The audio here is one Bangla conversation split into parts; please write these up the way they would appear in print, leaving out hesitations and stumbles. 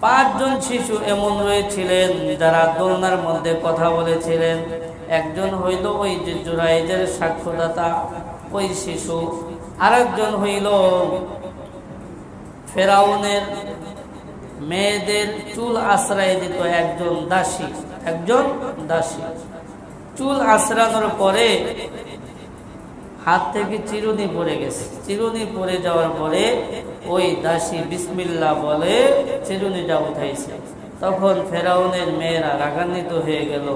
পাঁচজন শিশু এমন রয়েছিলেন যারা দোলনার মধ্যে কথা বলেছিলেন। একজন হইল ওই যে জুরাইজের সাক্ষ্যদাতা ওই শিশু, আরেকজন হইল ফেরাউনের মেয়েদের চুল আশ্রয় দিত একজন দাসী। চুল আশ্রানোর পরে হাত থেকে চিরুনি পড়ে গেছে। চিরুনি পড়ে যাওয়ার পরে ওই দাসী বিসমিল্লাহ বলে চিরুনিটা উঠাইছে। তখন ফেরাউনের মেয়েরা রাগান্বিত হয়ে গেল,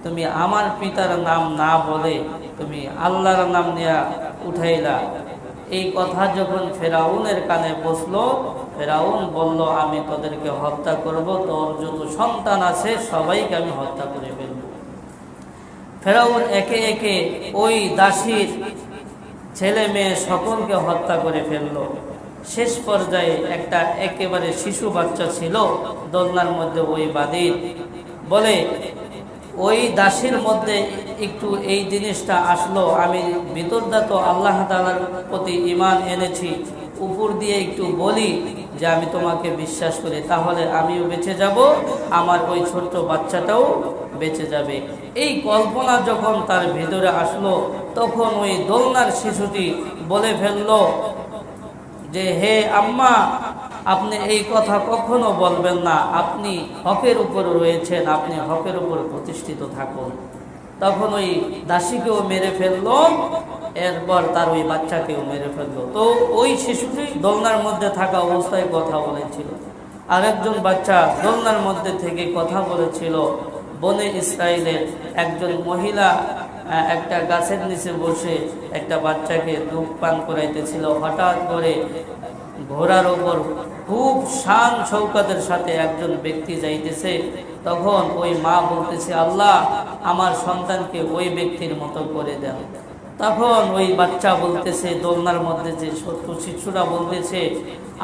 তুমি আমার পিতার নাম না বলে তুমি আল্লাহর নাম নিয়ে উঠাইলা। এই কথা যখন ফেরাউনের কানে বসলো, ফেরাউন বলল, আমি তোদেরকে হত্যা করব, তোর যত সন্তান আছে সবাইকে আমি হত্যা করে ফেলব। ফেরাউন একে একে ওই দাসীর ছেলে মেয়ে সকলকে হত্যা করে ফেলল। শেষ পর্যায়ে একটা একেবারে শিশু বাচ্চা ছিল দোলনার মধ্যে, ওই বাদীর বলে, ওই দাসীর মধ্যে একটু এই জিনিসটা আসলো, আমি ভিতরটা তো আল্লাহ তাআলার প্রতি ঈমান এনেছি, উপর দিয়ে একটু বলি যে আমি তোমাকে বিশ্বাস করি, তাহলে আমিও বেঁচে যাব, আমার ওই ছোট্ট বাচ্চাটাও বেঁচে যাবে। এই কল্পনা যখন তার ভেতরে আসলো, তখন ওই দোলনার শিশুটি বলে ফেললো যে, হে আম্মা, আপনি এই কথা কখনো বলবেন না, আপনি হকের উপর রয়েছেন, আপনি হকের উপর প্রতিষ্ঠিত থাকুন। তখন ওই দাসীকেও মেরে ফেললো, এরপর তার ওই বাচ্চাকেও মেরে ফেললো। তো ওই শিশুটি দোলনার মধ্যে থাকা অবস্থায় কথা বলেছিল। আরেকজন বাচ্চা দোলনার মধ্যে থেকে কথা বলেছিল। বনে ইসরায়েলের একজন মহিলা একটা গাছের নিচে বসে একটা বাচ্চাকে দুধ পান করাইতেছিল। হঠাৎ করে ঘোড়ার ওপর খুব শান শৌকতের সাথে একজন ব্যক্তি যাইতেছে। তখন ওই মা বলতেছে, আল্লাহ আমার সন্তানকে ওই ব্যক্তির মতো করে দেন। তখন ওই বাচ্চা বলতেছে, দোলনার মধ্যে যে ছোট্ট শিশুরা বলতেছে,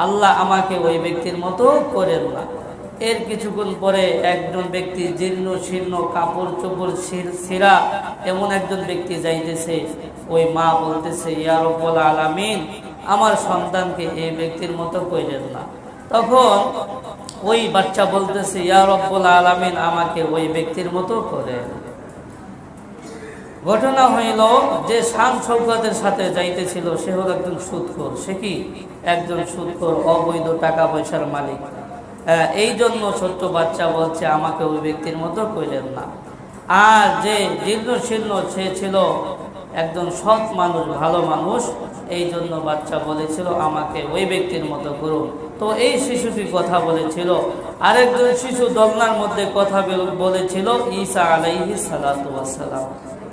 আল্লাহ আমাকে ওই ব্যক্তির মতো করেন না। এর কিছুক্ষণ পরে একজন ব্যক্তি জীর্ণ শীর্ণ কাপড় চোপড় ছিঁড়া এমন একজন ব্যক্তি যাইতেছে। ওই মা বলতেছে, ইয়া রব্বুল আলামিন, আমার সন্তানকে এই ব্যক্তির মতো কইলেন না। তখন ওই বাচ্চা বলতেছে, ইয়া রব্বুল আলামিন, আমাকে ওই ব্যক্তির মতো করেন। ঘটনা হইল যে শান শৌকতের সাথে যাইতেছিল সে হল একজন সুদখোর। সে কি একজন সুদখোর, অবৈধ টাকা পয়সার মালিক। এই জন্য ছোট্ট বাচ্চা বলছে, আমাকে ওই ব্যক্তির মতো কইলেন না। আর যে জীর্ণ শীর্ণ সে ছিল একজন সৎ মানুষ, ভালো মানুষ, এই জন্য বাচ্চা বলেছিল, আমাকে ওই ব্যক্তির মতো করুন। তো এই শিশুটি কথা বলেছিল। আরেকজন শিশু দোলনার মধ্যে কথা বলেছিল, ঈসা আলাইহিস সালাতু ওয়াস সালাম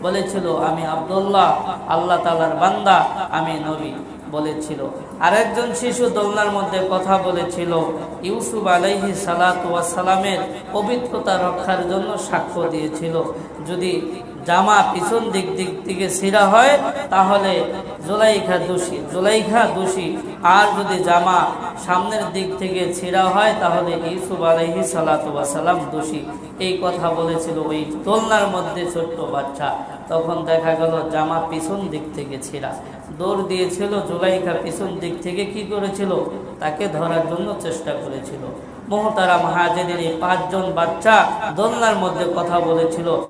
বলেছিল, আমি আব্দুল্লাহ, আল্লাহ তাআলার বান্দা, আমি নবী বলেছিল। আরেকজন শিশু দোলনার মধ্যে কথা বলেছিল, ইউসুফ আলাইহিস সালাতু ওয়াস সালামের পবিত্রতা রক্ষার জন্য সাক্ষ্য দিয়েছিল, যদি জামা পিছন দিক থেকে ছিঁড়া হয় তাহলে জুলাইখা দোষী, আর যদি জামা সামনের দিক থেকে ছিঁড়া হয় তাহলে ইউসুফ আলাইহিস সালাতু ওয়াস সালাম দোষী। এই কথা বলেছিল ওই দোলনার মধ্যে ছোট্ট বাচ্চা। তখন দেখা গেল জামা পিছন দিক থেকে ছিঁড়া। দৌড় দিয়েছিল জুলাইখা, পিছন দিক থেকে কি করেছিল, তাকে ধরার জন্য চেষ্টা করেছিল। মুহতারাম হাজিরিন, এই পাঁচজন বাচ্চা দোলনার মধ্যে কথা বলেছিল।